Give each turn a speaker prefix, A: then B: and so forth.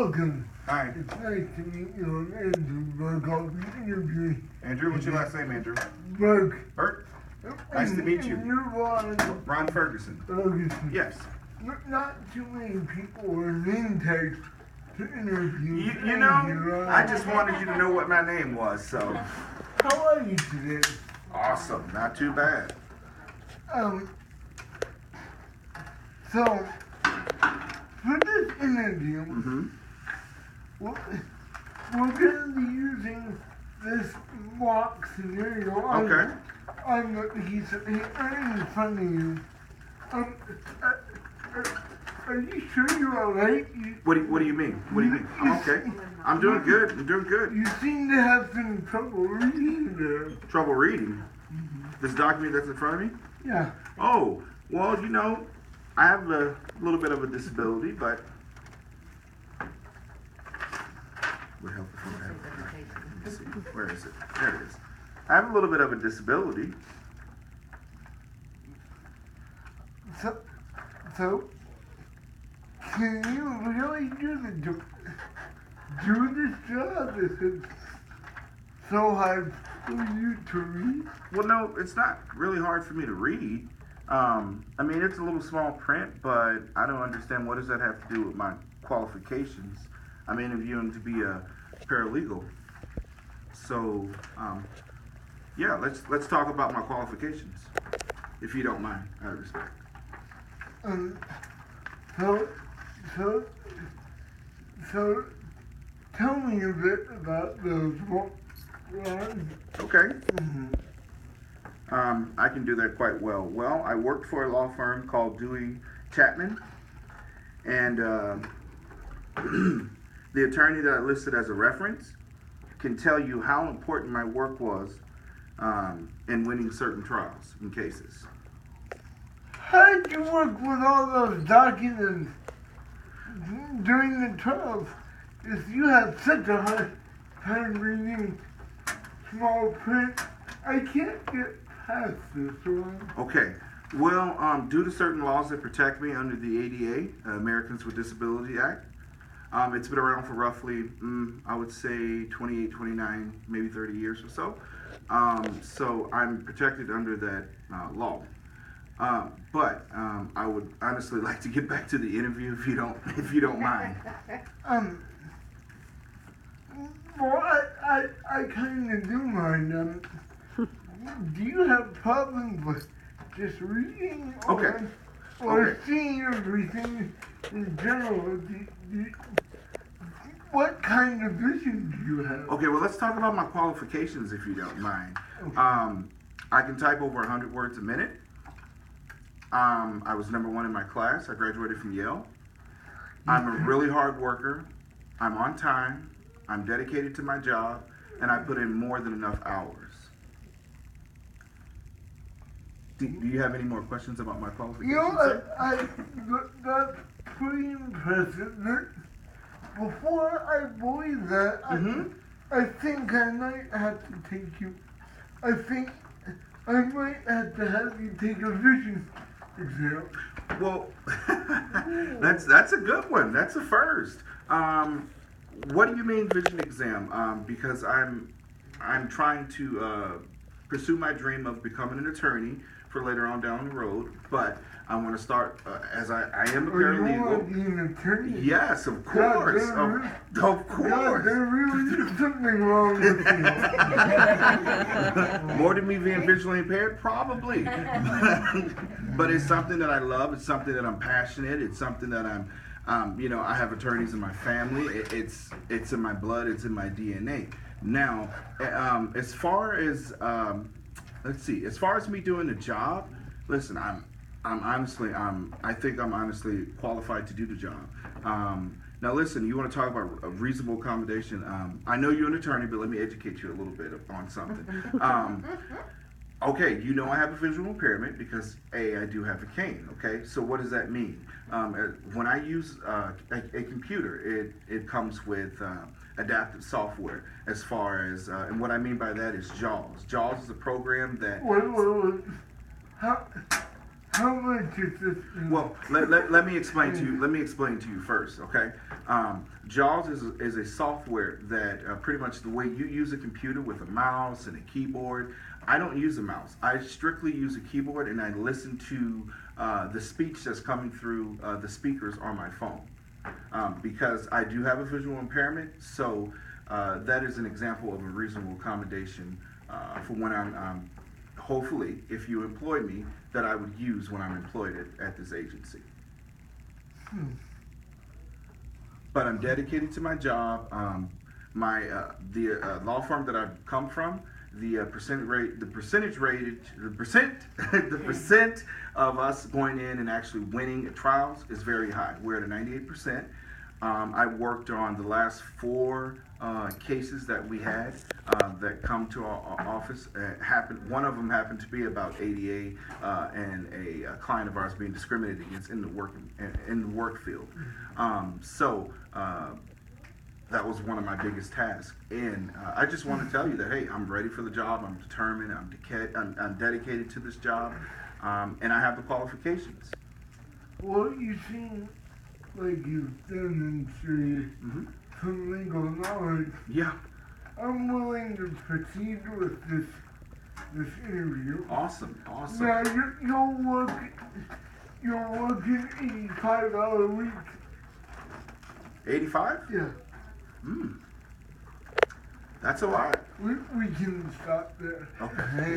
A: Welcome.
B: Hi.
A: It's nice to meet you. I'm Andrew Berk. I'll be interviewing
B: Andrew, what's your last name, Andrew?
A: Berk.
B: Berk? Nice to meet you.
A: And you're
B: Ron Ferguson.
A: Ferguson.
B: Yes.
A: Not too many people are name tags to interview.
B: You know, I just wanted you to know what my name was, so.
A: How are you today?
B: Awesome. Not too bad.
A: So, for this interview, we're going to be using this mock scenario.
B: Okay.
A: He's in front of you. Are you sure you're alright?
B: What do you mean? What do you mean? I'm okay. I'm doing good. I'm doing good.
A: You seem to have some trouble reading there.
B: Trouble reading? This document that's in front of me?
A: Yeah.
B: Oh, well, you know, I have a little bit of a disability, but we're helping from that. Let me see. Where is it? There it is. I have a little bit of a disability.
A: So, can you really do this job? Is it so hard for you to read?
B: Well, no, it's not really hard for me to read. I mean, it's a little small print, but I don't understand what does that have to do with my qualifications. I'm interviewing to be a paralegal. So, yeah, let's talk about my qualifications, if you don't mind, out of respect.
A: So, tell me a bit about those ones.
B: Okay. I can do that quite well. Well, I worked for a law firm called Dewey Chapman, and the attorney that I listed as a reference can tell you how important my work was in winning certain trials and cases.
A: How did you work with all those documents during the trials if you have such a hard time reading small print? I can't get past this one.
B: Okay. Well, due to certain laws that protect me under the ADA, Americans with Disabilities Act, it's been around for roughly, I would say 28, 29, maybe 30 years or so. So I'm protected under that law. But I would honestly like to get back to the interview if you don't mind.
A: Well, I kind of do mind. Do you have problems with just reading or seeing everything in general? What kind of vision do you have?
B: Okay, well, let's talk about my qualifications if you don't mind. I can type over 100 words a minute. I was #1 in my class. I graduated from Yale. I'm a really hard worker. I'm on time. I'm dedicated to my job, and I put in more than enough hours. Do you have any more questions about my qualifications?
A: You know, that's pretty impressive. Before I believe that, I think I might have to take you. I think I might have to have you take a vision exam.
B: Well, that's a good one. That's a first. What do you mean vision exam? Because I'm trying to pursue my dream of becoming an attorney for later on down the road, but I want to start as I am a paralegal.
A: You want to be an attorney?
B: Yes, of course. Of course.
A: God, there really is something wrong with you.
B: More than me being visually impaired? Probably. But it's something that I love. It's something that I'm passionate. It's something that I have attorneys in my family. It's in my blood. It's in my DNA. Now, as far as as far as me doing the job, listen, I think I'm honestly qualified to do the job. Now listen, you want to talk about a reasonable accommodation. I know you're an attorney, but let me educate you a little bit on something. Okay, you know I have a visual impairment because I do have a cane, okay? So what does that mean? When I use a computer, it comes with adaptive software as far as, and what I mean by that is JAWS. JAWS is a program that...
A: Wait. How much is this?
B: Well, let me explain to you. Let me explain to you first, okay? JAWS is a software that pretty much the way you use a computer with a mouse and a keyboard. I don't use a mouse. I strictly use a keyboard, and I listen to the speech that's coming through the speakers on my phone because I do have a visual impairment. So that is an example of a reasonable accommodation for when I'm hopefully, if you employ me, that I would use when I'm employed at this agency. But I'm dedicated to my job. The law firm that I've come from, the percent of us going in and actually winning at trials is very high. We're at a 98%. I worked on the last 4 cases that we had that come to our office. One of them happened to be about ADA and a client of ours being discriminated against in the work field. That was one of my biggest tasks. And I just want to tell you that, hey, I'm ready for the job. I'm determined. I'm dedicated to this job, and I have the qualifications.
A: Well, you seem like you've demonstrated some legal knowledge.
B: Yeah.
A: I'm willing to proceed with this interview.
B: Awesome.
A: Now you're working 85-hour weeks.
B: 85?
A: Yeah.
B: That's a lot.
A: We can stop there.
B: Okay.